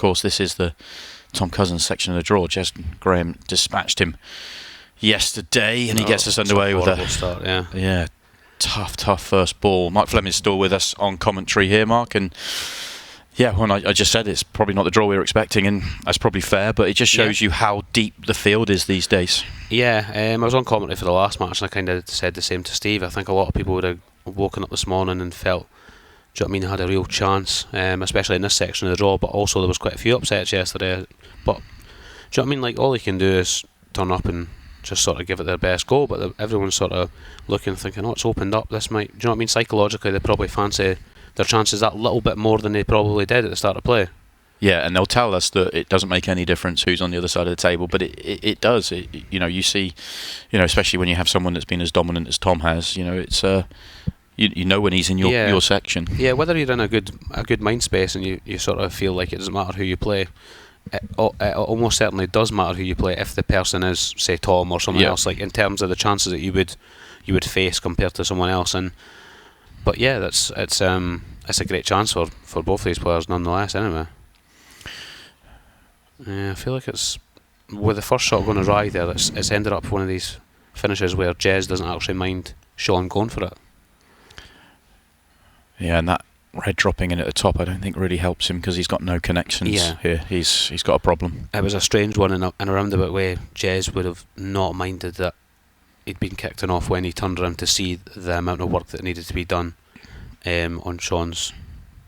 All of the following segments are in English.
course, this is the Tom Cousins section of the draw. Jez Graham dispatched him yesterday, and he gets us underway with a start. Tough first ball. Mark Fleming's still with us on commentary here, Mark, and I just said it's probably not the draw we were expecting, and that's probably fair, but it just shows you how deep the field is these days. I was on commentary for the last match, and I kind of said the same to Steve. I think a lot of people would have woken up this morning and felt, do you know what I mean, had a real chance, especially in this section of the draw, but also there was quite a few upsets yesterday. But do you know what I mean, like, all you can do is turn up and just sort of give it their best go, but everyone's sort of looking, thinking, it's opened up, this might, do you know what I mean, psychologically they probably fancy their chances that little bit more than they probably did at the start of play. Yeah, and they'll tell us that it doesn't make any difference who's on the other side of the table, but it does. You see, especially when you have someone that's been as dominant as Tom has, it's you know when he's in your section. Yeah, whether you're in a good mind space and you sort of feel like it doesn't matter who you play, it almost certainly does matter who you play if the person is, say, Tom or someone else, like in terms of the chances that you would face compared to someone else. But yeah, it's a great chance for both of these players nonetheless. Anyway, I feel like it's, with the first shot going awry there, it's ended up one of these finishes where Jez doesn't actually mind Shaun going for it. Yeah, and that red dropping in at the top, I don't think really helps him because he's got no connections here. He's got a problem. It was a strange one in a roundabout way. Jez would have not minded that he'd been kicked off when he turned around to see the amount of work that needed to be done on Shaun's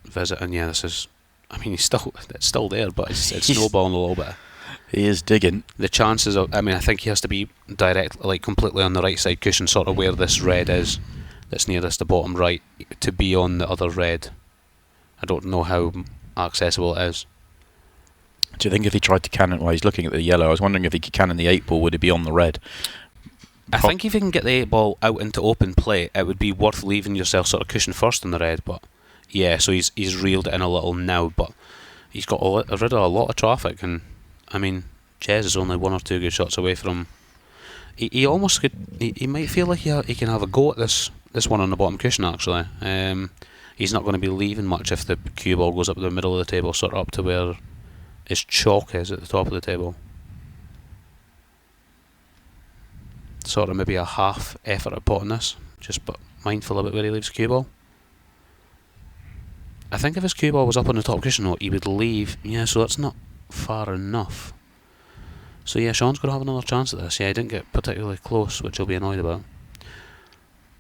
visit. And this is, I mean, it's still there, but it's snowballing a little bit. He is digging. The chances of, I think he has to be direct, like completely on the right side cushion, sort of where this red is, that's nearest the bottom right, to be on the other red. I don't know how accessible it is. Do you think if he tried to cannon, he's looking at the yellow, I was wondering if he could cannon the 8 ball, would it be on the red? I think if you can get the 8 ball out into open play, it would be worth leaving yourself sort of cushion first in the red. But so he's reeled it in a little now, but he's got rid of a lot of traffic, and I mean, Jez is only 1 or 2 good shots away from. He almost could. He might feel like he can have a go at this one on the bottom cushion. Actually, he's not going to be leaving much if the cue ball goes up the middle of the table, sort of up to where his chalk is at the top of the table. Sort of maybe a half effort at potting this, just but mindful about where he leaves the cue ball. I think if his cue ball was up on the top cushion, though, he would leave. So that's not far enough. So Shaun's going to have another chance at this. He didn't get particularly close, which he'll be annoyed about.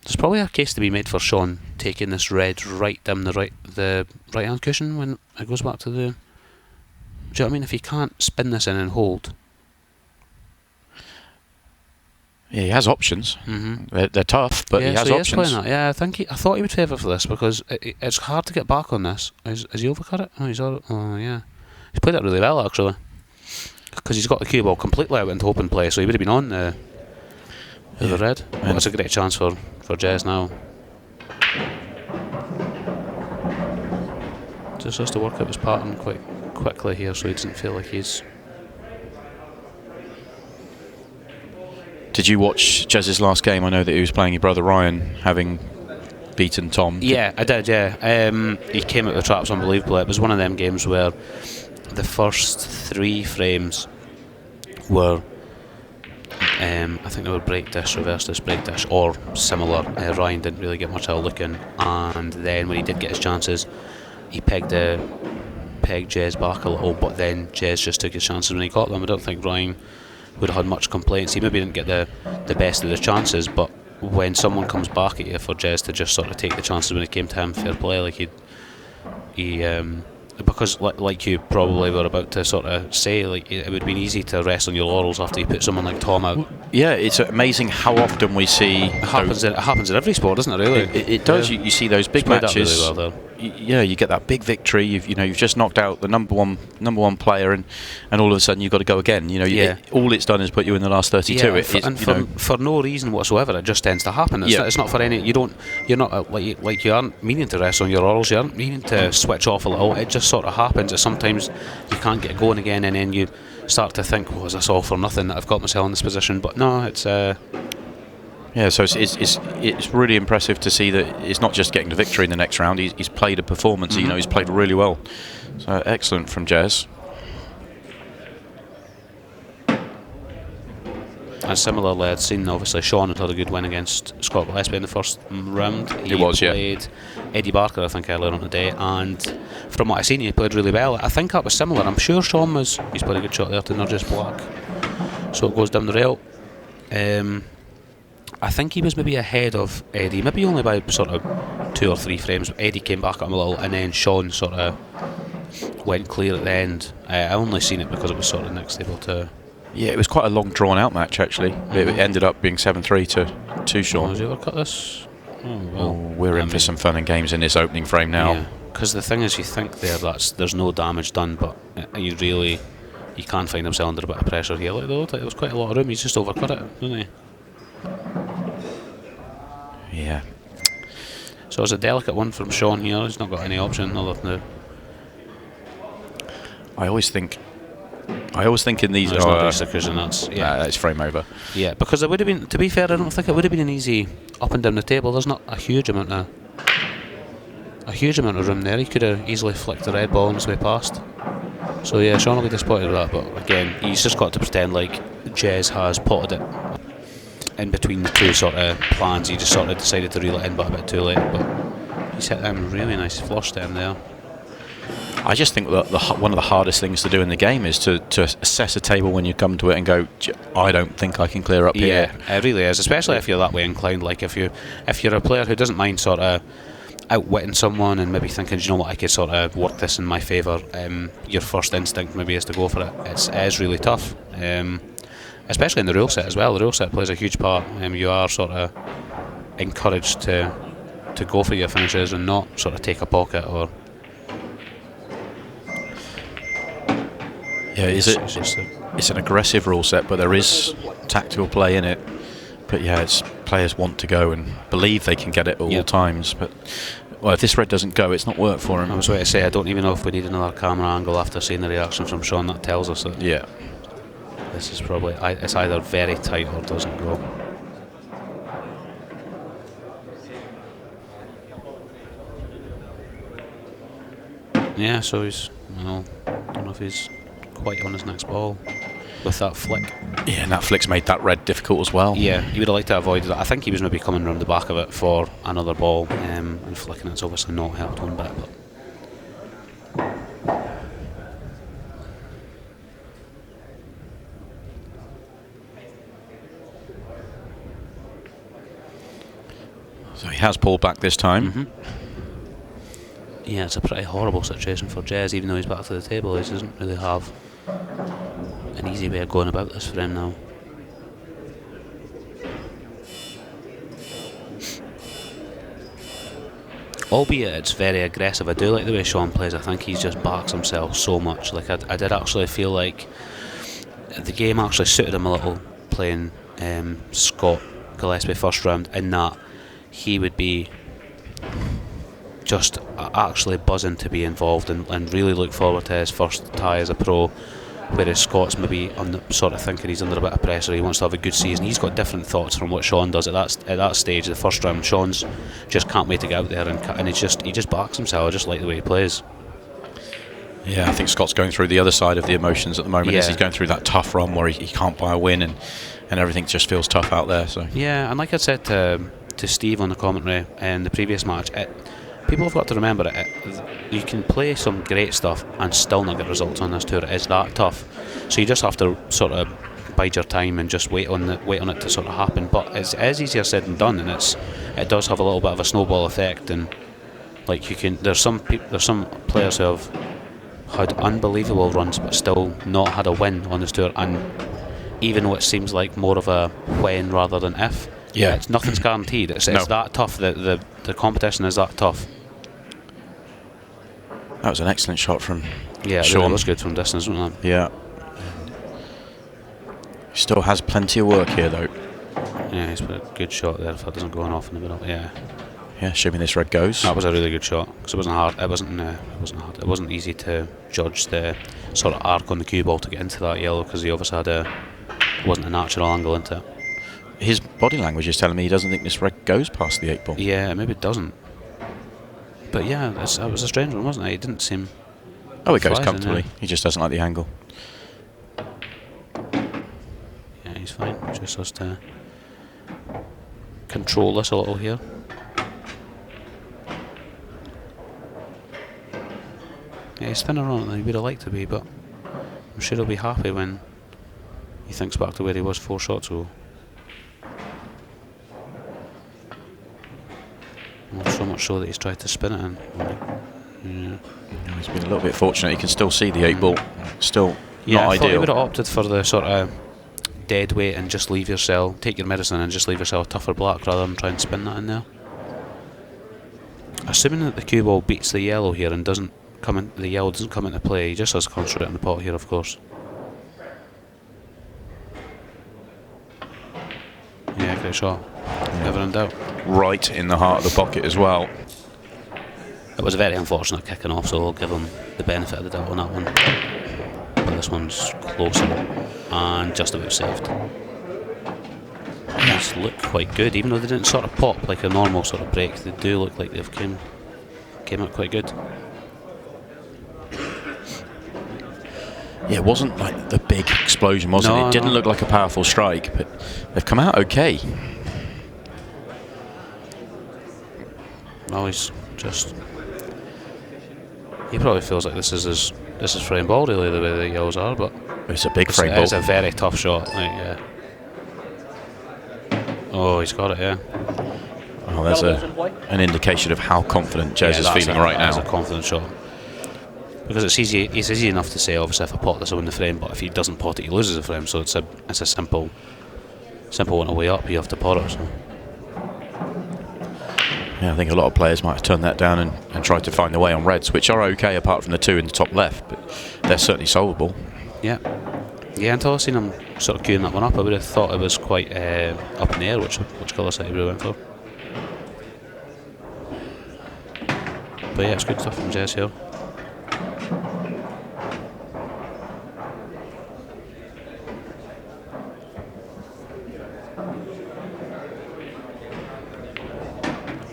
There's probably a case to be made for Shaun taking this red right down the right hand cushion when it goes back to the. Do you know what I mean? If he can't spin this in and hold. Yeah, he has options. Mm-hmm. They're tough, but he has options. I thought he would favour for this because it's hard to get back on this. Has he overcut it? He's played it really well actually, because he's got the cue ball completely out into open play, so he would have been on the red. Well, that's a great chance for Jez now. Just has to work out his pattern quite quickly here, so he doesn't feel like he's. Did you watch Jez's last game? I know that he was playing your brother Ryan, having beaten Tom. Yeah, I did, he came out the traps unbelievably. It was one of them games where the first 3 frames were, I think they were break dish, reverse dish, break dish, or similar. Ryan didn't really get much of a look in, and then when he did get his chances, he pegged Jez back a little, but then Jez just took his chances when he got them. I don't think Ryan would have had much complaints. He maybe didn't get the best of the chances, but when someone comes back at you, for Jez to just sort of take the chances when it came to him, fair play. Like he because like you probably were about to sort of say, like, it would have been easy to rest on your laurels after you put someone like Tom out. Yeah, it's amazing how often we see it happens in every sport, doesn't it? Really, it does. You see those big matches. That really well, you get that big victory. You've just knocked out the number one player, and all of a sudden you've got to go again. All it's done is put you in the last 32. For no reason whatsoever, it just tends to happen. It's not for any. You're not like you aren't meaning to rest on your laurels. You aren't meaning to switch off a little. It just sort of happens. That sometimes you can't get going again, and then you start to think, "Well, is this all for nothing that I've got myself in this position?" But no, it's. Yeah, so it's really impressive to see that it's not just getting the victory in the next round. He's played a performance. Mm-hmm. He's played really well. So excellent from Jez. And similarly, I'd seen obviously Shaun had a good win against Scott Gillespie in the first round. He played Eddie Barker, I think, earlier on today, and from what I've seen, he played really well. I think that was similar. I'm sure Shaun he's played a good shot there to Nurgis Black, so it goes down the rail. I think he was maybe ahead of Eddie, maybe only by sort of 2 or 3 frames. Eddie came back at him a little, and then Shaun sort of went clear at the end. I only seen it because it was sort of next table to. Yeah, it was quite a long, drawn-out match, actually. It ended up being 7-3 to Shaun. Has he overcut this? Oh, well. We're in for some fun and games in this opening frame now. Because the thing is, you think there's no damage done, but you can find himself under a bit of pressure here. Like, there was quite a lot of room. He's just overcut it, didn't he? Yeah. So it's a delicate one from Shaun here. He's not got any option other than I always think in these. It's frame over. Yeah, because it would have been. To be fair, I don't think it would have been an easy up and down the table. There's not a huge amount of room there. He could have easily flicked the red ball on his way past. So yeah, Shaun will be disappointed with that. But again, he's just got to pretend like Jez has potted it in between the two sort of plans. He just sort of decided to reel it in, but a bit too late. But he's hit them really nice flush down there. I just think that one of the hardest things to do in the game is to assess a table when you come to it and go, I don't think I can clear up here. Yeah, it really is, especially if you're that way inclined. Like if you're a player who doesn't mind sort of outwitting someone and maybe thinking, you know what, I could sort of work this in my favour. Your first instinct maybe is to go for it. It is really tough, especially in the rule set as well. The rule set plays a huge part. You are sort of encouraged to go for your finishes and not sort of take a pocket or. Yeah, it's an aggressive rule set, but there is tactical play in it. But yeah, players want to go and believe they can get it at all times. But if this red doesn't go, it's not work for him. I was going to say, I don't even know if we need another camera angle after seeing the reaction from Shaun. That tells us that this is probably it's either very tight or doesn't go. Yeah, so he's. Well, I don't know if he's quite on his next ball with that flick. Yeah, and that flick's made that red difficult as well. Yeah, he would have liked to avoid that. I think he was maybe coming around the back of it for another ball, and flicking it's obviously not helped one bit. So he has pulled back this time. Mm-hmm. Yeah, it's a pretty horrible situation for Jez, even though he's back to the table. He doesn't really have an easy way of going about this for him now. Albeit it's very aggressive. I do like the way Shaun plays. I think he just backs himself so much. Like I did actually feel like the game actually suited him a little, playing Scott Gillespie first round, in that he would be just actually buzzing to be involved and really look forward to his first tie as a pro, whereas Scott's maybe on the sort of thinking he's under a bit of pressure. He wants to have a good season. He's got different thoughts from what Shaun does at that stage, the first round. Shaun's just can't wait to get out there and he just backs himself. I just like the way he plays. Yeah, I think Scott's going through the other side of the emotions at the moment. As he's going through that tough run where he can't buy a win and everything just feels tough out there. So yeah, and like I said to Steve on the commentary in the previous match, people have got to remember that you can play some great stuff and still not get results on this tour. It is that tough. So you just have to sort of bide your time and just wait on it to sort of happen. But it is easier said than done, and it does have a little bit of a snowball effect. And like there's some players who have had unbelievable runs but still not had a win on this tour. And even though it seems like more of a when rather than if, nothing's guaranteed. It's that tough. The competition is that tough. That was an excellent shot from Shaun. Shaun. It was good from distance, wasn't it? Yeah. He still has plenty of work here, though. Yeah, he's put a good shot there. If that doesn't go off in the middle, yeah. Yeah, assuming this red goes. That was a really good shot because it wasn't hard. It wasn't hard. It wasn't easy to judge the sort of arc on the cue ball to get into that yellow, because he obviously wasn't a natural angle into it. His body language is telling me he doesn't think this red goes past the 8 ball. Yeah, maybe it doesn't. But yeah, it was a strange one, wasn't it? It didn't seem. It goes comfortably. He just doesn't like the angle. Yeah, he's fine. Just has to control this a little here. Yeah, he's thinner on it than he would have liked to be, but I'm sure he'll be happy when he thinks back to where he was 4 shots ago. Well, so much so that he's tried to spin it in. Yeah. He's been a little bit fortunate. You can still see the 8 ball. Still Yeah, not I thought he ideal. would have opted for the sort of dead weight and just leave yourself, take your medicine and just leave yourself a tougher black rather than try and spin that in there. Assuming that the cue ball beats the yellow here and doesn't come in, the yellow doesn't come into play, he just has to concentrate on the pot here, of course. Yeah, great shot. Never in doubt. Right in the heart of the pocket as well. It was a very unfortunate kicking off, so I'll give him the benefit of the doubt on that one. But this one's closer and just about saved. These look quite good, even though they didn't sort of pop like a normal sort of break. They do look like they've came out quite good. Yeah, it wasn't like the big explosion, was it? It didn't look like a powerful strike, but they've come out okay. No, he's just... He probably feels like this is frame ball, really, the way the yellows are, but... It's a big frame ball. It's a very tough shot. Like, yeah. Oh, he's got it, yeah. Oh, there's an indication of how confident Jez is feeling right now. That's a confident shot. Because it's easy enough to say, obviously, if I pot this, I win the frame, but if he doesn't pot it, he loses the frame, so it's a simple one to weigh up. You have to pot it, so... Yeah, I think a lot of players might have turned that down and tried to find a way on reds, which are okay apart from the 2 in the top left, but they're certainly solvable. Yeah. Yeah, until I seen him sort of queuing that one up, I would have thought it was quite up in the air which colour set he would have went for. But yeah, it's good stuff from Jez here.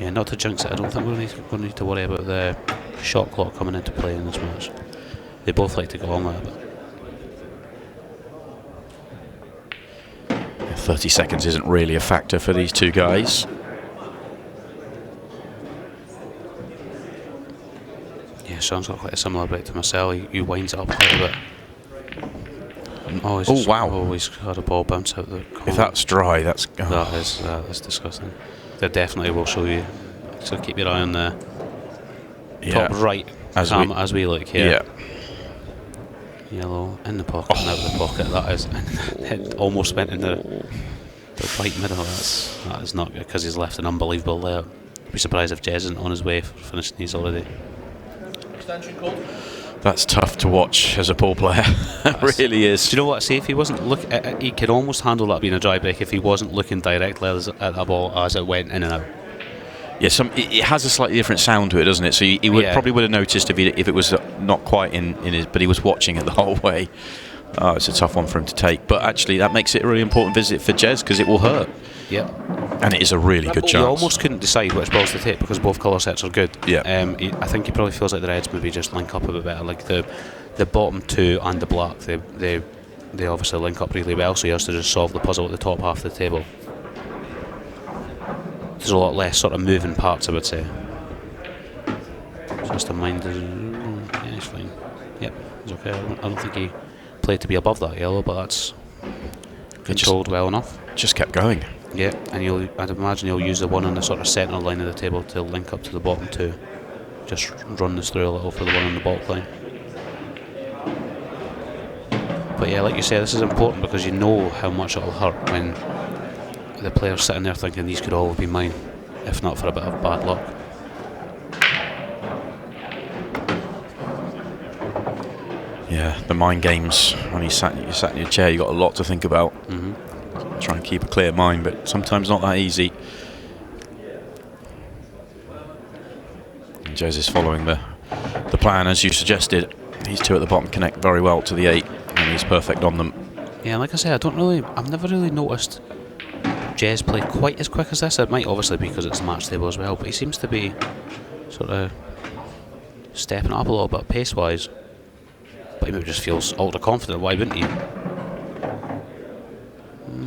Yeah, not to jinx it, I don't think we're going to need to worry about the shot clock coming into play in this match. They both like to go on with it. 30 seconds isn't really a factor for these two guys. Yeah, Shaun's got quite a similar break to Marcel. He winds it up quite a bit. Oh, wow. Oh, he's had a ball bounce out the corner. If that's dry, that's... Oh. That's disgusting. They definitely will show you. So keep your eye on the top right as we look here. Yeah. Yellow in the pocket and out of the pocket. That is... it almost went in the right middle. That is not good because he's left an unbelievable layout. I'd be surprised if Jez isn't on his way for finishing these already. Extension called. That's tough to watch as a pool player. It really is. Do you know what? See, if he wasn't he could almost handle that being a dry break if he wasn't looking directly at that ball as it went in and out. Yeah, it has a slightly different sound to it, doesn't it? So he probably would have noticed if it was not quite in his, but he was watching it the whole way. Oh, it's a tough one for him to take. But actually, that makes it a really important visit for Jez because it will hurt. Yep. And it is a really good chance. You almost couldn't decide which balls to take because both colour sets are good. Yeah. I think he probably feels like the reds maybe just link up a bit better. Like the bottom 2 and the black, they obviously link up really well. So he has to just solve the puzzle at the top half of the table. There's a lot less sort of moving parts, I would say. Just a mind is... yeah, he's fine. Yep, he's okay. I don't think he played to be above that yellow, but that's controlled well enough. Just kept going. Yeah, and I'd imagine he'll use the one on the sort of centre line of the table to link up to the bottom 2. Just run this through a little for the one on the baulk line. But yeah, like you say, this is important because you know how much it'll hurt when the player's sitting there thinking these could all be mine, if not for a bit of bad luck. Yeah, the mind games. When you sat in your chair, you got a lot to think about. Try and keep a clear mind, but sometimes not that easy. And Jez is following the plan as you suggested. These 2 at the bottom connect very well to the 8, and he's perfect on them. Yeah, like I say, I've never really noticed Jez play quite as quick as this. It might obviously be because it's the match table as well, but he seems to be sort of stepping up a little bit pace-wise. But he maybe just feels ultra confident. Why wouldn't he?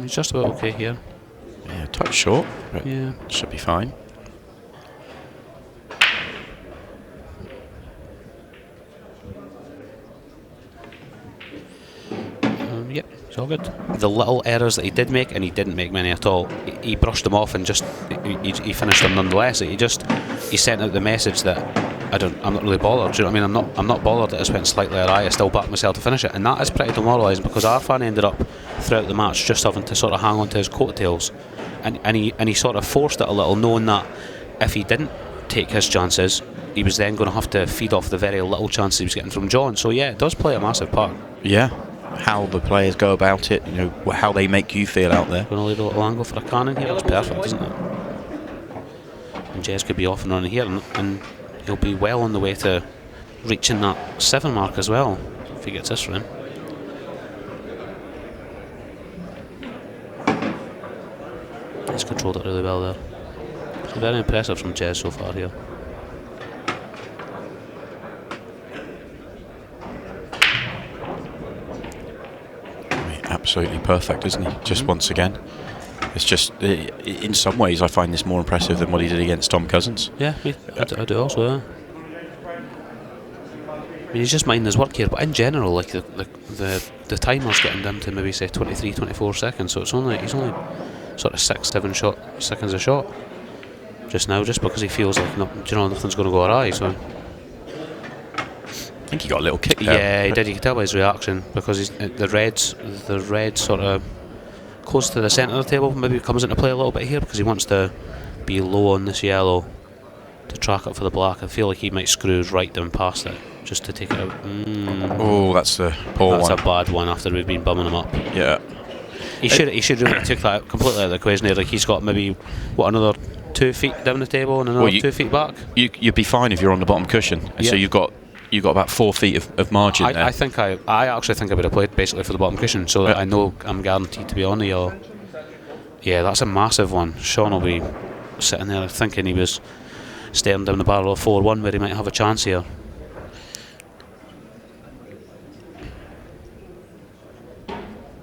he's just about okay here. Yeah, touch short, but Yeah. should be fine. Yep, it's all good. The little errors that he did make, and he didn't make many at all, he brushed them off and just he finished them nonetheless. He sent out the message that I'm not really bothered. Do you know what I mean? I'm not bothered that it's went slightly awry. I still back myself to finish it, and that is pretty demoralising because Arfan ended up throughout the match just having to sort of hang on to his coattails, and he sort of forced it a little, knowing that if he didn't take his chances, he was then going to have to feed off the very little chances he was getting from John. So yeah, it does play a massive part. Yeah, how the players go about it, how they make you feel out there. Going to leave a little angle for a cannon here. Looks perfect, isn't it? And Jez could be off and running here, and he'll be well on the way to reaching that 7 mark as well if he gets this for him. He's controlled it really well there. It's very impressive from Jez so far here. Absolutely perfect, isn't he? Just once again. It's just, in some ways, I find this more impressive than what he did against Tom Cousins. Yeah, I do also, yeah. I mean, he's just minding his work here, but in general, like the timer's getting down to maybe say 23, 24 seconds, so he's only sort of 6-7 seconds a shot just now, just because he feels like nothing's going to go awry. So I think he got a little kick there. Yeah, he did. You could tell by his reaction because the red sort of close to the centre of the table maybe comes into play a little bit here because he wants to be low on this yellow to track it for the black. I feel like he might screw right down past it just to take it out. Oh, that's the poor one. That's a bad one after we've been bumming him up. Yeah. He should really took that completely out of the equation there. Like he's got maybe another 2 feet down the table and another 2 feet back. You'd be fine if you're on the bottom cushion. Yeah. So you've got about 4 feet of margin there. I actually think I would have played basically for the bottom cushion, so that I know I'm guaranteed to be on the yellow. Yeah, that's a massive one. Shaun will be sitting there thinking he was staring down the barrel of 4-1 where he might have a chance here.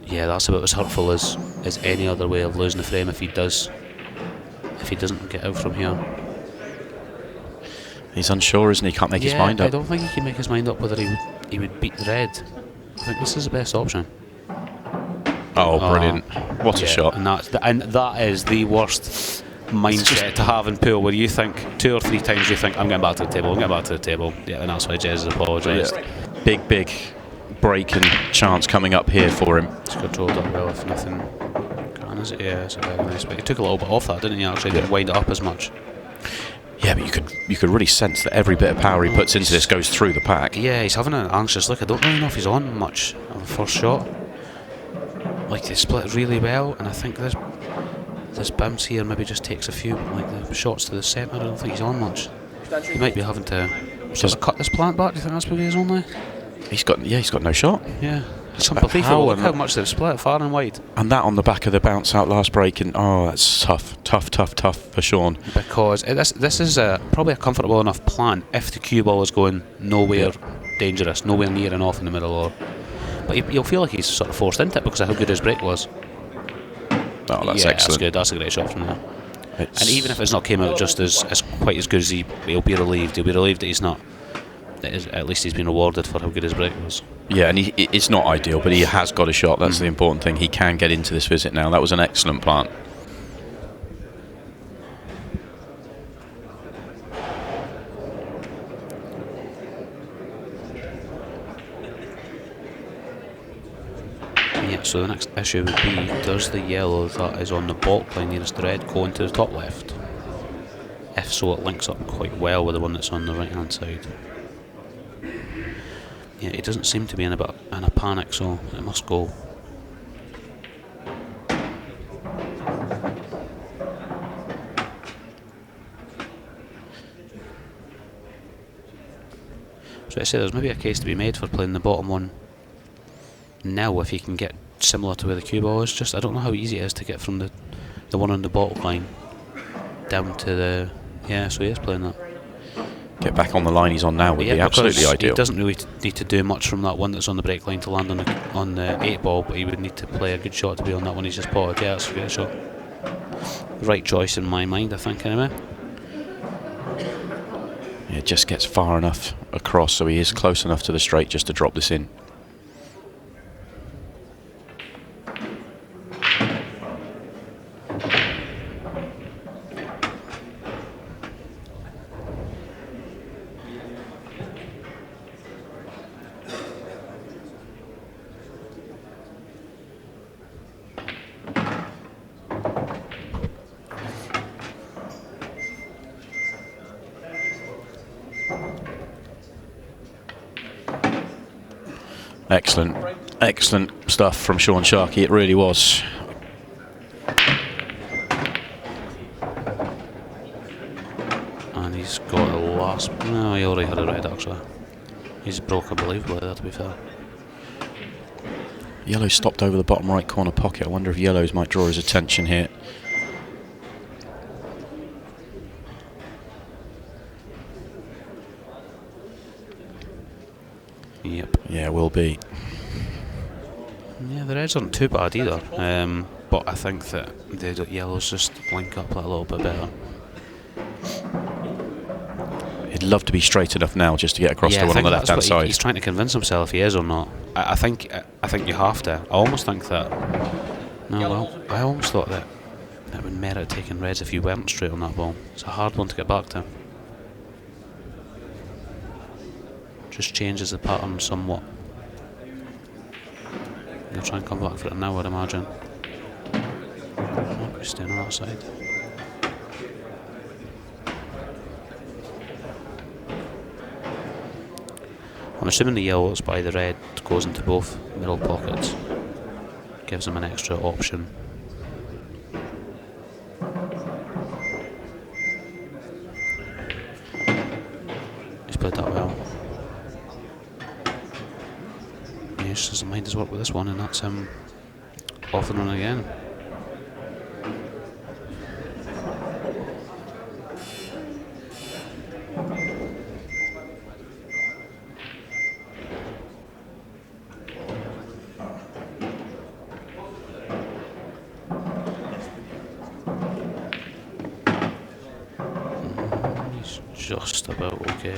Yeah, that's about as hurtful as any other way of losing the frame if he doesn't get out from here. He's unsure, isn't he? Can't make his mind up. I don't think he can make his mind up whether he would beat the red. I think this is the best option. Oh, brilliant. What a shot. And that is the worst mindset to have in pool, where you think 2 or 3 times you think, I'm getting back to the table. Yeah, and that's why Jez has apologised. Yeah. Big break and chance coming up here for him. He's controlled up well if nothing can, is it? Yeah, it's a very nice bit. He took a little bit off that, didn't he? Actually didn't wind it up as much. Yeah, but you could really sense that every bit of power he puts into this goes through the pack. Yeah, he's having an anxious look. I don't really know if he's on much on the first shot. Like, they split really well, and I think this bounce here maybe just takes a few the shots to the centre. I don't think he's on much. He might be having to sort of cut this plant back. Do you think that's maybe he's on there? He's got no shot. Yeah. It's unbelievable. Look how much they've split far and wide. And that on the back of the bounce out last break, and that's tough for Shaun. Because this is probably a comfortable enough plan if the cue ball is going nowhere dangerous, nowhere near and off in the middle. But you'll feel like he's sort of forced into it because of how good his break was. Oh, that's excellent. That's good. That's a great shot from there. And even if it's not came out just as quite as good as he'll be relieved. He'll be relieved that he's not. At least he's been rewarded for how good his break was. Yeah, and it's not ideal, but he has got a shot. That's the important thing. He can get into this visit now. That was an excellent plant. Yeah, so the next issue would be, does the yellow that is on the baulk line nearest the red go into the top left? If so, it links up quite well with the one that's on the right hand side. Yeah, he doesn't seem to be in a panic, so it must go. So I say there's maybe a case to be made for playing the bottom one now if you can get similar to where the cue ball is. Just I don't know how easy it is to get from the one on the baulk line down to the. Yeah, so he is playing that. get back on the line he's on now would be absolutely ideal. He doesn't really need to do much from that one that's on the break line to land on the 8 ball, but he would need to play a good shot to be on that one he's just potted. Yeah, that's a great shot. Right choice in my mind, I think, anyway. Yeah, it just gets far enough across so he is close enough to the straight just to drop this in. Excellent, excellent stuff from Shaun Sharkey, it really was. And he's got a last... No, he already had a red, actually. He's broke unbelievably there, to be fair. Yellow stopped over the bottom right corner pocket. I wonder if yellows might draw his attention here. Yep. Yeah, will be. Yeah, the reds aren't too bad either, but I think that the yellows just link up a little bit better. He'd love to be straight enough now just to get across the one on the left-hand side. He's trying to convince himself he is or not. I think you have to. I almost think that... No, well, I almost thought that it would merit taking reds if you weren't straight on that ball. It's a hard one to get back to. Just changes the pattern somewhat. He'll try and come back for it now, I'd imagine. Oh, he's staying on that side. I'm assuming the yellow that's by the red goes into both middle pockets. Gives him an extra option. He's played that well. He just doesn't mind his work with this one, and that's him off and on again. He's just about okay.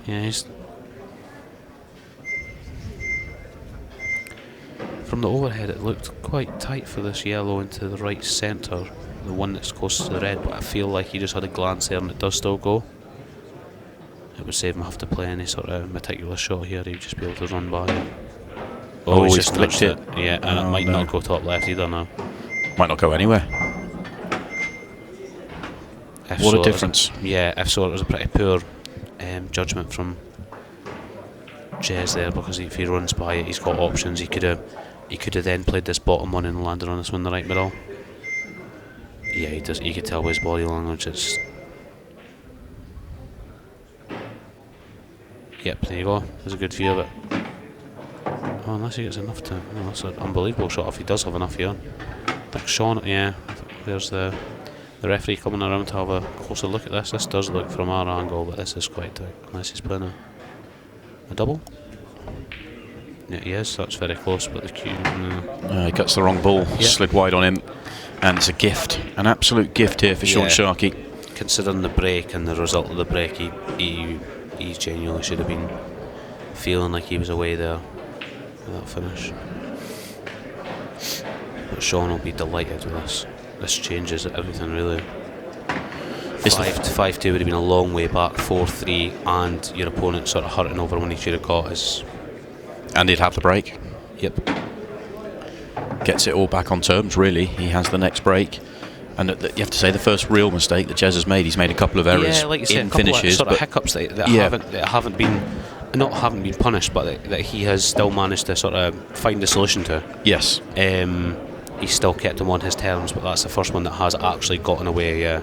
Yeah, he's... From the overhead it looked quite tight for this yellow into the right centre, the one that's closest to the red, but I feel like he just had a glance there and it does still go. It would save him have to play any sort of meticulous shot here, he'd just be able to run by it. Oh, he's just flicked it. Yeah, and it might not go top left either now. Might not go anywhere. What a difference. If so, it was a pretty poor judgment from Jez there, because if he runs by it, he's got options. He could have then played this bottom one and landed on this one in the right middle. Yeah, he does. You could tell by his body language. It's... Yep, there you go. There's a good view of it. Oh, unless he gets enough to... Oh, that's an unbelievable shot if he does have enough here. I think Shaun... Yeah, there's the referee coming around to have a closer look at this. This does look from our angle, but this is quite tight. Unless he's playing a double. Yeah, he is. That's very close, but the cue... He gets the wrong ball. Yep. Slid wide on him. And it's a gift. An absolute gift here for Shaun Sharkey. Considering the break and the result of the break, he genuinely should have been feeling like he was away there with that finish. But Shaun will be delighted with this. This changes everything, really. 5-2 would have been a long way back. 4-3, and your opponent sort of hurting over when he should have caught his... And he'd have the break. Yep. Gets it all back on terms, really. He has the next break. And you have to say, the first real mistake that Jez has made, he's made a couple of errors like you say, in finishes. Sort of hiccups that haven't been punished, but that he has still managed to sort of find a solution to. Yes. He's still kept him on his terms, but that's the first one that has actually gotten away, yeah.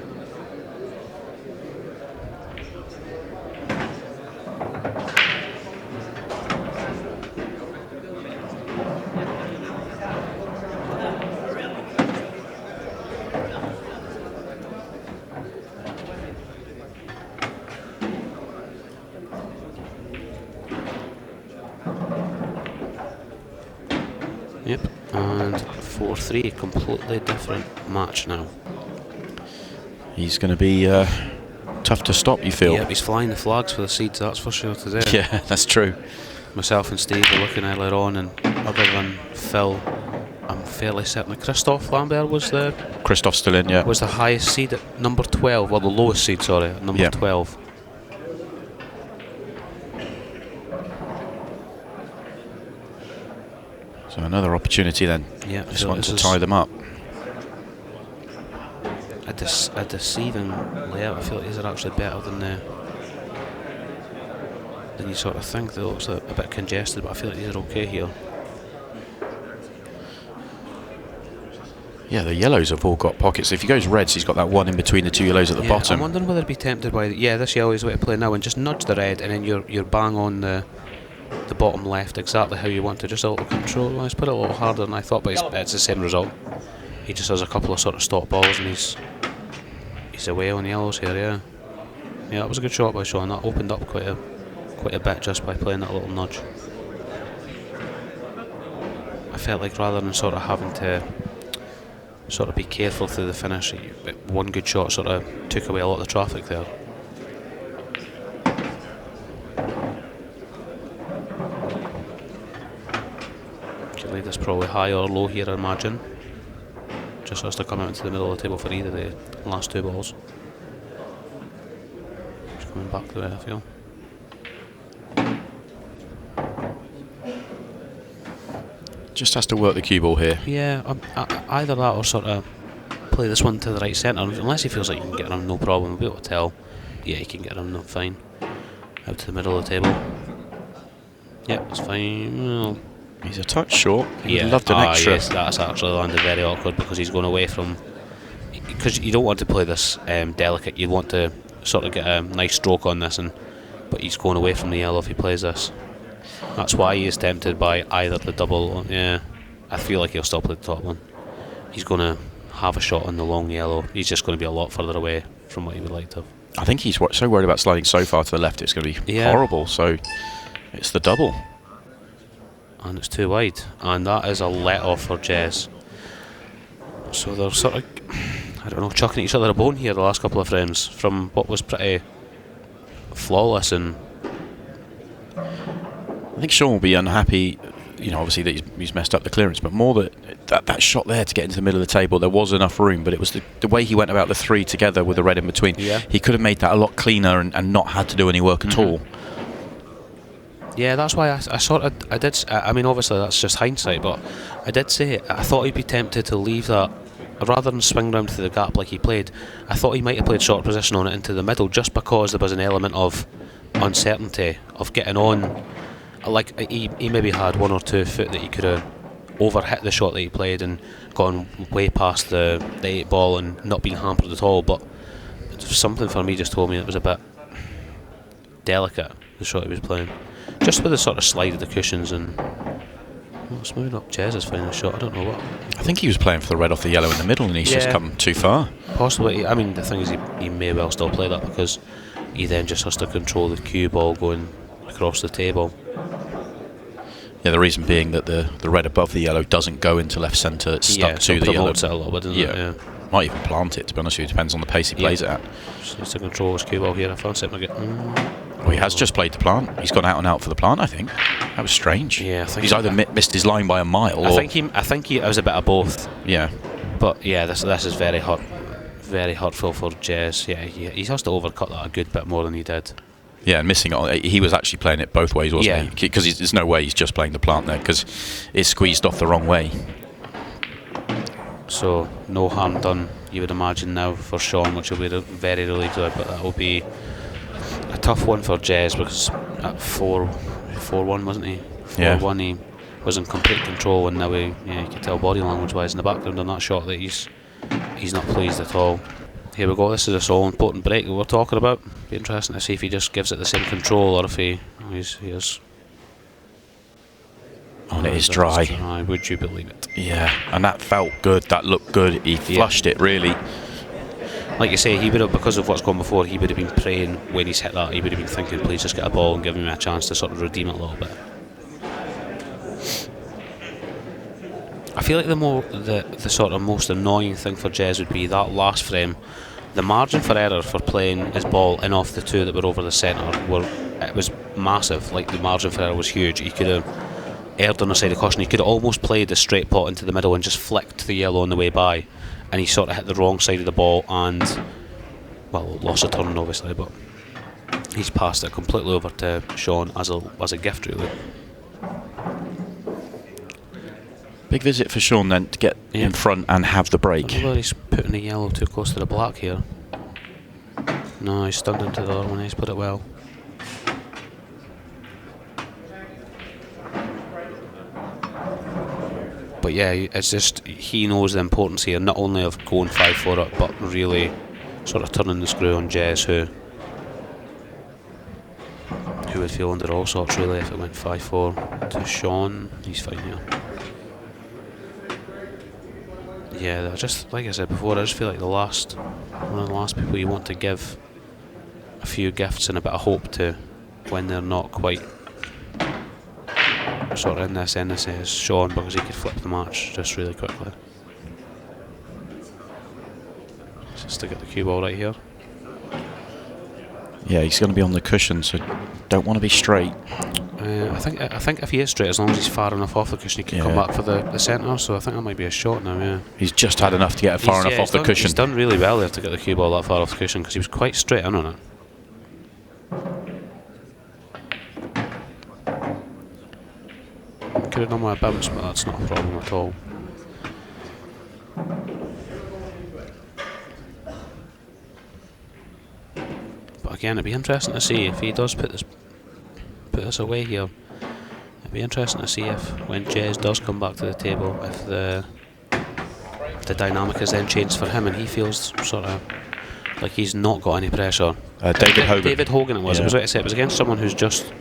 Yep, and 4-3, completely different match now. He's going to be tough to stop, you feel? Yep, he's flying the flags for the seeds, that's for sure today. Yeah, that's true. Myself and Steve were looking earlier on, and other than Phil, I'm fairly certain that Christophe Lambert was Christophe's still in, yeah. was the highest seed at number 12, or the lowest seed, sorry, at number 12. So another opportunity then. Yeah, Just want to tie them up. A deceiving layout. I feel like these are actually better than you sort of think. They look a bit congested, but I feel like these are okay here. Yeah, the yellows have all got pockets. If he goes reds, he's got that one in between the two yellows at the bottom. I'm wondering whether he'd be tempted by this yellow is the way to play now, and just nudge the red, and then you're bang on the bottom left, exactly how you want to. Just a little control. Well, he's put it a little harder than I thought, but it's the same result. He just has a couple of sort of stop balls, and he's away on yellows here. Yeah, that was a good shot by Shaun. That opened up quite a bit just by playing that little nudge. I felt like rather than sort of having to sort of be careful through the finish, one good shot sort of took away a lot of the traffic there. Could leave this probably high or low here, I imagine. Just has to come out into the middle of the table for either of the last two balls. Just coming back the way I feel. Just has to work the cue ball here. Yeah, either that or sort of play this one to the right centre. Unless he feels like you can get him, no problem. We'll be able to tell. Yeah, you can get him, no, fine. Out to the middle of the table. Yep, it's fine. Well, he's a touch short. Yeah, loved an extra. Yes, that's actually landed very awkward because he's going away from. Because you don't want to play this delicate. You want to sort of get a nice stroke on this, but he's going away from the yellow if he plays this. That's why he is tempted by either the double. Yeah, I feel like he'll still play the top one. He's going to have a shot on the long yellow. He's just going to be a lot further away from what he would like to have. I think he's so worried about sliding so far to the left it's going to be horrible. So it's the double. And it's too wide. And that is a let off for Jez. So they're sort of, I don't know, chucking each other a bone here the last couple of frames from what was pretty flawless. And I think Shaun will be unhappy, obviously that he's messed up the clearance, but more that shot there to get into the middle of the table, there was enough room, but it was the way he went about the three together with the red in between. Yeah. He could have made that a lot cleaner and not had to do any work at all. Yeah, that's why I did. I mean, obviously that's just hindsight, but I did say I thought he'd be tempted to leave that rather than swing round to the gap like he played. I thought he might have played short position on it into the middle, just because there was an element of uncertainty of getting on. Like he maybe had 1 or 2 foot that he could have overhit the shot that he played and gone way past the 8 ball and not been hampered at all. But something for me just told me it was a bit delicate, the shot he was playing. Just with the sort of slide of the cushions and it's moving up. Jez is finding a shot. I don't know what. I think he was playing for the red off the yellow in the middle and he's just come too far. Possibly. I mean, the thing is he may well still play that because he then just has to control the cue ball going across the table. Yeah, the reason being that the red above the yellow doesn't go into left centre, it's stuck to the yellow. It a little bit, doesn't it? Yeah. Might even plant it, to be honest with you, depends on the pace he plays it at. Just needs to control his cue ball here. I fancy it. Well, he has just played the plant. He's gone out and out for the plant, I think. That was strange. Yeah, I think he's either missed his line by a mile. I think he was a bit of both. Yeah. But yeah, this is very hurtful for Jez. Yeah, he has to overcut that a good bit more than he did. Yeah, and missing it. He was actually playing it both ways, wasn't he? Because there's no way he's just playing the plant there because it's squeezed off the wrong way. So no harm done, you would imagine now for Shaun, which will be very relieved about. But that will be a tough one for Jez because at 4-1, wasn't he? 4-1, he was in complete control, and now you could tell body language wise in the background on that shot that he's not pleased at all. Here we go. This is a all important break that we're talking about. Be interesting to see if he just gives it the same control or if he is. Oh, it is dry. Would you believe it? Yeah, and that felt good. That looked good. He flushed it really. Like you say, he would have, because of what's gone before, he would have been praying when he's hit that. He would have been thinking, please just get a ball and give me a chance to sort of redeem it a little bit. I feel like the sort of most annoying thing for Jez would be that last frame. The margin for error for playing his ball in off the two that were over the centre it was massive. Like, the margin for error was huge. He could have erred on the side of caution. He could have almost played a straight pot into the middle and just flicked the yellow on the way by, and he sort of hit the wrong side of the ball and, well, lost a turn obviously, but he's passed it completely over to Shaun as a gift, really. Big visit for Shaun then to get in front and have the break. Whether he's putting the yellow too close to the black here. No, he's stunned into the other one. He's put it well. But yeah, it's just, he knows the importance here, not only of going 5-4 up, but really sort of turning the screw on Jez, who would feel under all sorts really if it went 5-4 to Shaun. He's fine here. Yeah, just like I said before, I just feel like one of the last people you want to give a few gifts and a bit of hope to when they're not quite sort of in this NSA is Shaun, because he could flip the match just really quickly. Just to get the cue ball right here. Yeah, he's going to be on the cushion, so don't want to be straight. I think if he is straight, as long as he's far enough off the cushion, he can come back for the centre. So I think that might be a shot now. Yeah, he's just had enough to get it far enough off the cushion. He's done really well there to get the cue ball that far off the cushion, because he was quite straight in on it. Could have done with a bounce, but that's not a problem at all. But again, it'd be interesting to see if he does put this away here. It'd be interesting to see if, when Jez does come back to the table, if the dynamic is then changed for him and he feels sort of like he's not got any pressure. David Hogan it was. Yeah. It was right to say, it was against someone who's just.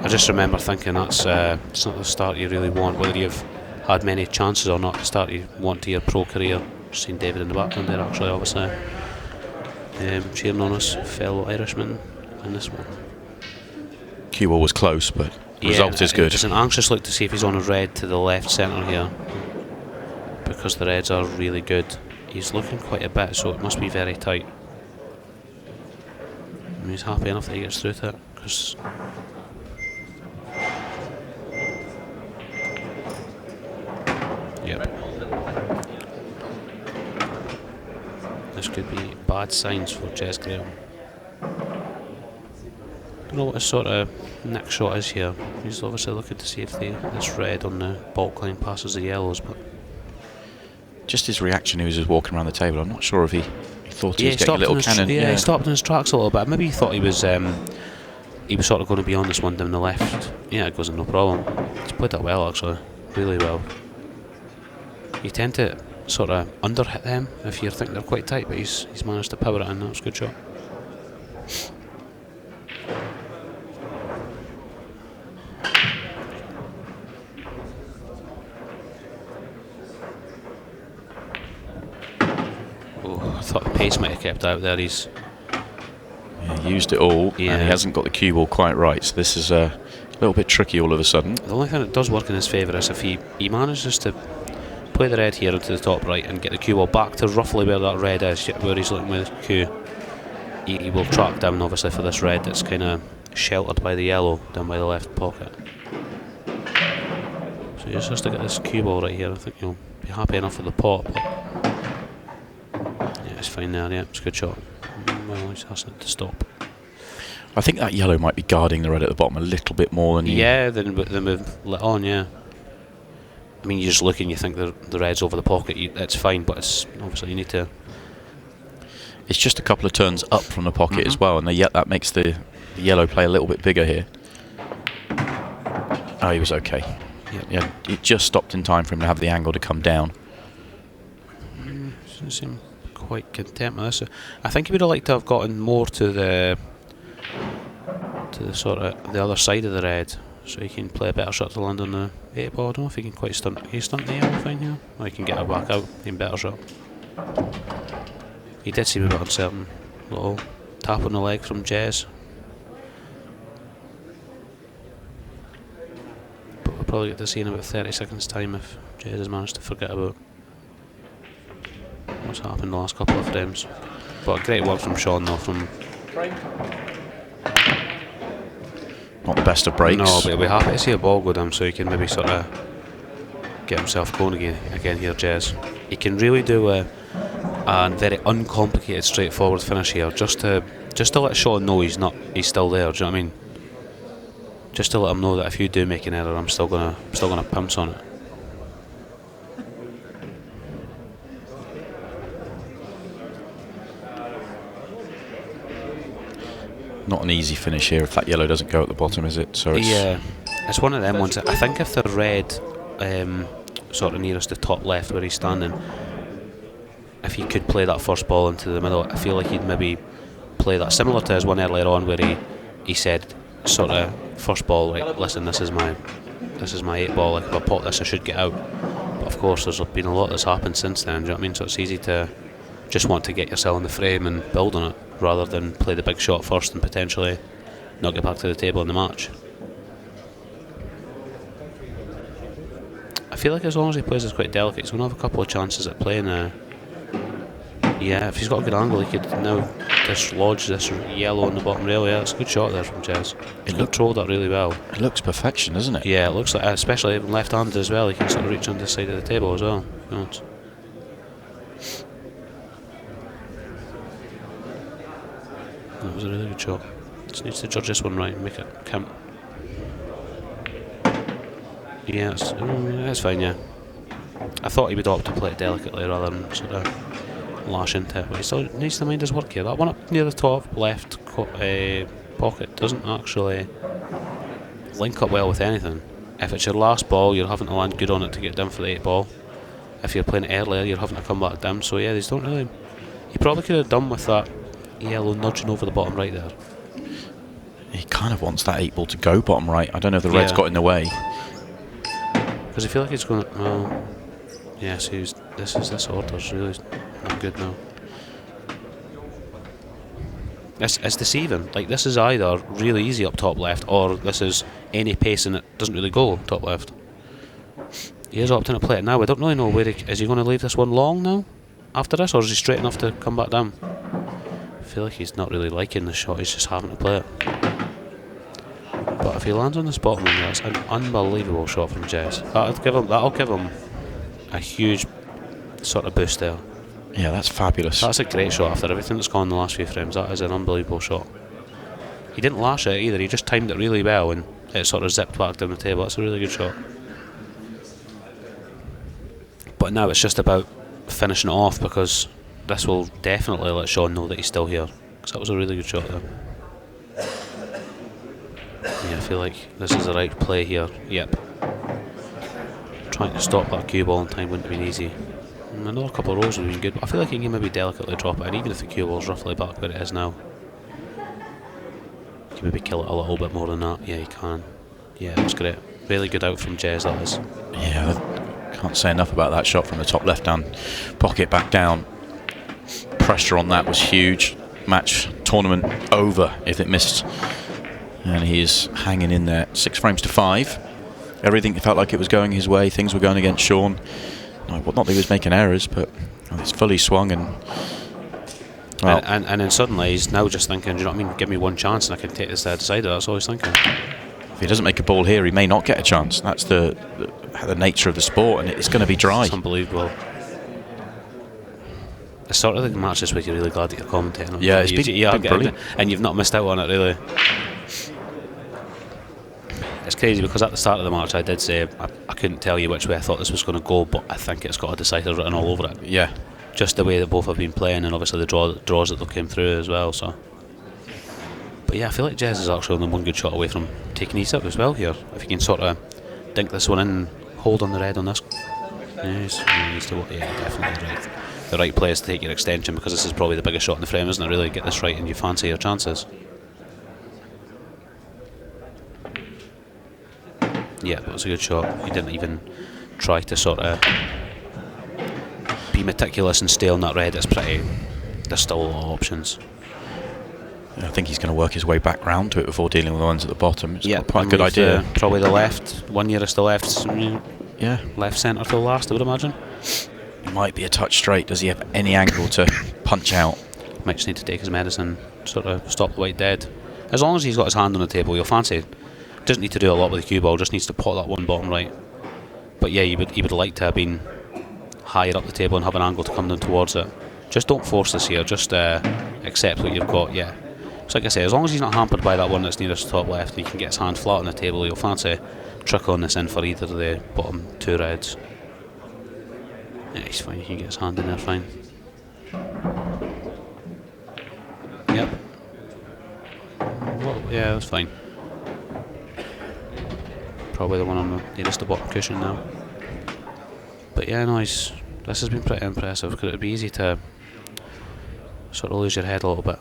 I just remember thinking it's not the start you really want, whether you've had many chances or not. The start you want to your pro career. Just seen David in the background there, actually, obviously. Cheering on us, fellow Irishman in this one. Cue ball was close, but the result is good. It's an anxious look to see if he's on a red to the left centre here, because the reds are really good. He's looking quite a bit, so it must be very tight. And he's happy enough that he gets through to it, because yep. This could be bad signs for Jez Graham. I don't know what his sort of next shot is here. He's obviously looking to see if this red on the baulk line passes the yellows, but just his reaction, he was just walking around the table. I'm not sure if he thought he was getting a little cannon. He stopped in his tracks a little bit. Maybe he thought he was sort of going to be on this one down the left. Yeah, it goes in no problem. He's played that well, actually, really well. You tend to sort of underhit them if you think they're quite tight, but he's managed to power it in. That was a good shot. Oh, I thought the pace might have kept out there. He's used it all, and he hasn't got the cue ball quite right, so this is a little bit tricky all of a sudden. The only thing that does work in his favour is if he manages to play the red here into the top right and get the cue ball back to roughly where that red is, where he's looking with his cue. He will track down, obviously, for this red that's kind of sheltered by the yellow down by the left pocket. So he just has to get this cue ball right here. I think he'll be happy enough with the pot. But yeah, it's fine there. Yeah, it's a good shot. Well, he just has to stop. I think that yellow might be guarding the red at the bottom a little bit more than you. Yeah, then we've lit on. Yeah. I mean, you just look and you think the red's over the pocket. It's fine, but it's obviously you need to. It's just a couple of turns up from the pocket as well, and that makes the yellow play a little bit bigger here. Oh, he was okay. Yep. Yeah, it just stopped in time for him to have the angle to come down. Doesn't seem quite content with this. I think he would have liked to have gotten more to the sort of the other side of the red, so he can play a better shot to land on the 8 ball. I don't know if he can quite stunt. He stunt the yellow fine here, or he can get it back out. Even better shot. He did seem a bit uncertain. Little tap on the leg from Jez. But probably get to see in about 30 seconds time if Jez has managed to forget about what's happened in the last couple of frames. But great work from Shaun though, from not the best of breaks. No, but he'll be happy to see a ball go down so he can maybe sort of get himself going again here, Jez. He can really do a very uncomplicated, straightforward finish here, just to let Shaun know he's still there. Do you know what I mean? Just to let him know that if you do make an error, I'm still gonna pounce on it. Not an easy finish here if that yellow doesn't go at the bottom, is it? So it's one of them ones. I think if the red, sort of nearest the top left where he's standing, if he could play that first ball into the middle, I feel like he'd maybe play that similar to his one earlier on where he said sort of first ball, like, listen, this is my 8 ball, like if I pot this I should get out. But of course there's been a lot that's happened since then, do you know what I mean? So it's easy to just want to get yourself in the frame and build on it rather than play the big shot first and potentially not get back to the table in the match. I feel like as long as he plays this quite delicate, he's going to have a couple of chances at playing if he's got a good angle, he could now dislodge this yellow on the bottom rail. Yeah, it's a good shot there from Jez. He controlled that really well. It looks perfection, doesn't it? Yeah, it looks like, especially left-handed as well, he can sort of reach on this side of the table as well. That was a really good shot. Just needs to judge this one right and make it count. Yeah, it's fine, yeah. I thought he would opt to play it delicately rather than sort of lash into it, but he still needs to mind his work here. That one up near the top left pocket doesn't actually link up well with anything. If it's your last ball, you're having to land good on it to get down for the 8 ball. If you're playing it earlier, you're having to come back down. So yeah, these don't really... He probably could have done with that yellow nudging over the bottom right there. He kind of wants that 8 ball to go bottom right. I don't know if the red's got in the way. Because I feel like it's going to... Well, yeah, so this order's really not good now. It's deceiving. Like, this is either really easy up top left, or this is any pace and it doesn't really go top left. He is opting to play it now. I don't really know where is he going to leave this one long now after this, or is he straight enough to come back down? I feel like he's not really liking the shot, he's just having to play it. But if he lands on this bottom one, that's an unbelievable shot from Jez. That'll give him a huge sort of boost there. Yeah, that's fabulous. That's a great shot after everything that's gone in the last few frames. That is an unbelievable shot. He didn't lash it either, he just timed it really well and it sort of zipped back down the table. That's a really good shot. But now it's just about finishing it off, because this will definitely let Shaun know that he's still here. Because that was a really good shot there. Yeah, I feel like this is the right play here. Yep. Trying to stop that cue ball in time wouldn't have been easy. Another couple of rolls would have been good, but I feel like he can maybe delicately drop it, and even if the cue ball's roughly back where it is now, he can maybe kill it a little bit more than that. Yeah, he can. Yeah, that's great. Really good out from Jez, that is. Yeah, I can't say enough about that shot from the top left-hand pocket back down. Pressure on that was huge. Match, tournament over if it missed. And he is hanging in there. 6 frames to 5. Everything felt like it was going his way. Things were going against Shaun. Not that he was making errors, but it's fully swung and... Well, and then suddenly he's now just thinking, do you know what I mean? Give me one chance and I can take this decider. That's all he's thinking. If he doesn't make a ball here, he may not get a chance. That's the nature of the sport, and it's going to be dry. It's unbelievable. It's sort of the match this week you're really glad that you're commentating on. Yeah, it's been brilliant. And you've not missed out on it, really. It's crazy because at the start of the match I did say I couldn't tell you which way I thought this was going to go, but I think it's got a decider written all over it. Yeah. Just the way that both have been playing, and obviously the draws that they came through as well. So, but yeah, I feel like Jez is actually only one good shot away from taking these up as well here. If he can sort of dink this one in and hold on the red on this. Yes, definitely the right place to take your extension, because this is probably the biggest shot in the frame, isn't it? Really get this right and you fancy your chances. Yeah, that was a good shot. He didn't even try to sort of be meticulous and stay on that red. It's pretty... There's still a lot of options. I think he's going to work his way back round to it before dealing with the ones at the bottom. It's Yeah, quite a good idea. Probably the left, one nearest the left, Yeah. left centre to the last, I would imagine. He might be a touch straight. Does he have any angle to punch out? Might just need to take his medicine, sort of stop the white dead. As long as he's got his hand on the table, you'll fancy. Doesn't need to do a lot with the cue ball, just needs to pot that one bottom right. But yeah, he would like to have been higher up the table and have an angle to come down towards it. Just don't force this here, just accept what you've got, yeah. So like I say, as long as he's not hampered by that one that's nearest the top left, and he can get his hand flat on the table, you'll fancy trickling this in for either of the bottom two reds. Yeah, he's fine, he can get his hand in there fine. Yep. Well, yeah, that's fine. Probably the one on the nearest the bottom cushion now. But yeah, no, this has been pretty impressive, because it'd be easy to sort of lose your head a little bit.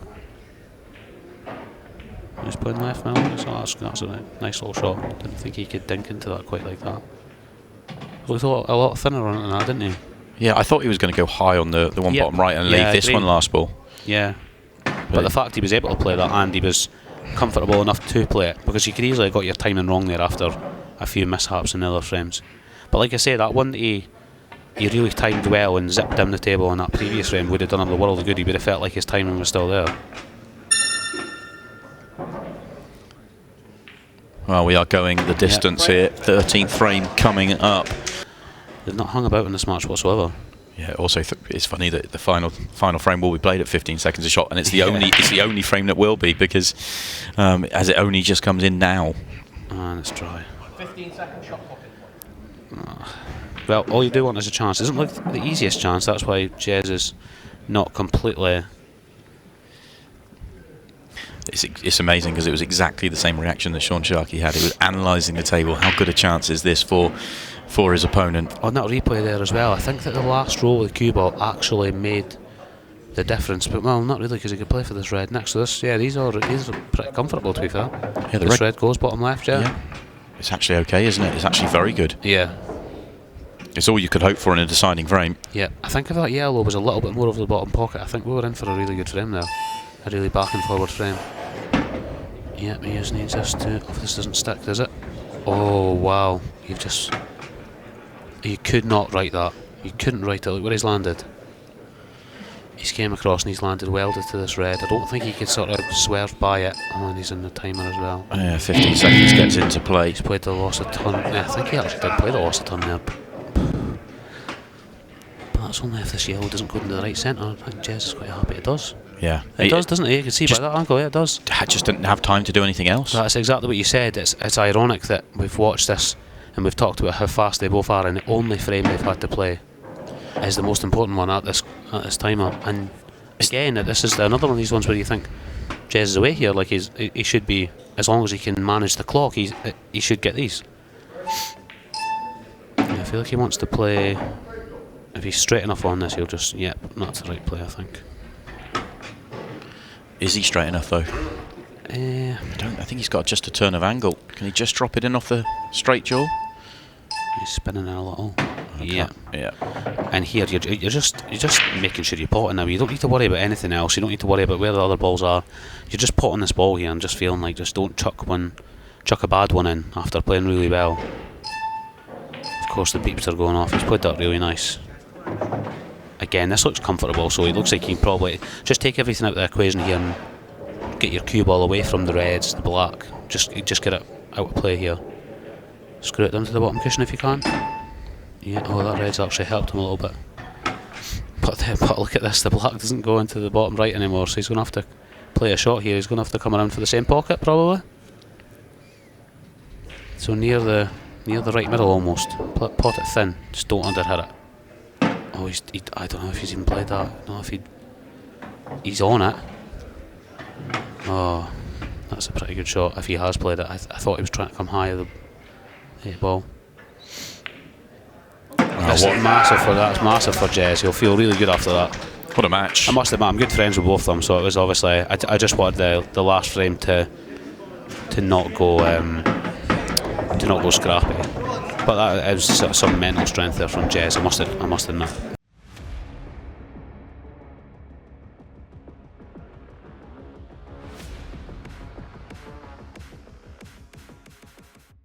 He's playing left now, so that's a nice little shot. Didn't think he could dink into that quite like that. He looked a lot thinner on it than that, didn't he? Yeah, I thought he was going to go high on the one bottom right and leave this one last ball. Yeah. But the fact he was able to play that, and he was comfortable enough to play it, because you could easily have got your timing wrong there after a few mishaps in the other frames. But like I say, that one that he really timed well and zipped down the table on that previous frame would have done him the world of good. He would have felt like his timing was still there. Well, we are going the distance here. 13th frame coming up. They've not hung about in this match whatsoever. Yeah. Also, it's funny that the final frame will be played at 15 seconds a shot, and it's the only frame that will be, because as it only just comes in now. And it's dry. 15-second shot pocket. Well, all you do want is a chance. It doesn't look the easiest chance. That's why Jez is not completely. It's amazing, because it was exactly the same reaction that Shaun Sharkey had. He was analysing the table. How good a chance is this for his opponent? On that replay there as well, I think that the last roll with the cue ball actually made the difference. But well, not really, because he could play for this red next to this. Yeah, these are pretty comfortable, to be fair. Yeah, this red goes bottom left. Yeah. It's actually okay, isn't it? It's actually very good. Yeah. It's all you could hope for in a deciding frame. Yeah, I think if that yellow was a little bit more over the bottom pocket, I think we were in for a really good frame there. A really back and forward frame. Yeah, he just needs us to. If this doesn't stick, does it? Oh wow! You could not write that. You couldn't write it. Look where he's landed. He's came across and he's landed welded to this red. I don't think he could sort of swerve by it. And he's in the timer as well. Yeah, 15 seconds gets into play. He's played the loss of ton. Yeah, I think he actually did play the loss of ton there. But that's only if this yellow doesn't go into the right centre. I think Jez is quite happy it does. Yeah, it does, doesn't it? You can see by that angle, yeah, it does. Just didn't have time to do anything else. That's exactly what you said. It's ironic that we've watched this and we've talked about how fast they both are, and the only frame they've had to play is the most important one at this timer. And again, this is another one of these ones where you think Jez is away here. Like he should be, as long as he can manage the clock, he should get these. I feel like he wants to play. If he's straight enough on this, he'll just that's the right play, I think. Is he straight enough though? I think he's got just a turn of angle. Can he just drop it in off the straight jaw? He's spinning it a little. Okay. Yeah. And here you're just making sure you pot it now. You don't need to worry about anything else. You don't need to worry about where the other balls are. You're just potting this ball here and just feeling like just don't chuck a bad one in after playing really well. Of course the beeps are going off. He's played that really nice. Again, this looks comfortable, so it looks like you can probably just take everything out of the equation here and get your cue ball away from the reds, the black. Just get it out of play here. Screw it down to the bottom cushion if you can. Yeah, that red's actually helped him a little bit. But look at this, the black doesn't go into the bottom right anymore, so he's going to have to play a shot here. He's going to have to come around for the same pocket, probably. So near the right middle almost. Pot it thin, just don't underhit it. Oh, I don't know if he's even played that. I don't know if he's on it. Oh, that's a pretty good shot if he has played it. I thought he was trying to come high of the ball. That's massive for that. It's massive for Jez. He'll feel really good after that. What a match! I must admit, I'm good friends with both of them, so it was obviously. I just wanted the last frame to not go scrappy. But that was some mental strength there from Jez. I must admit.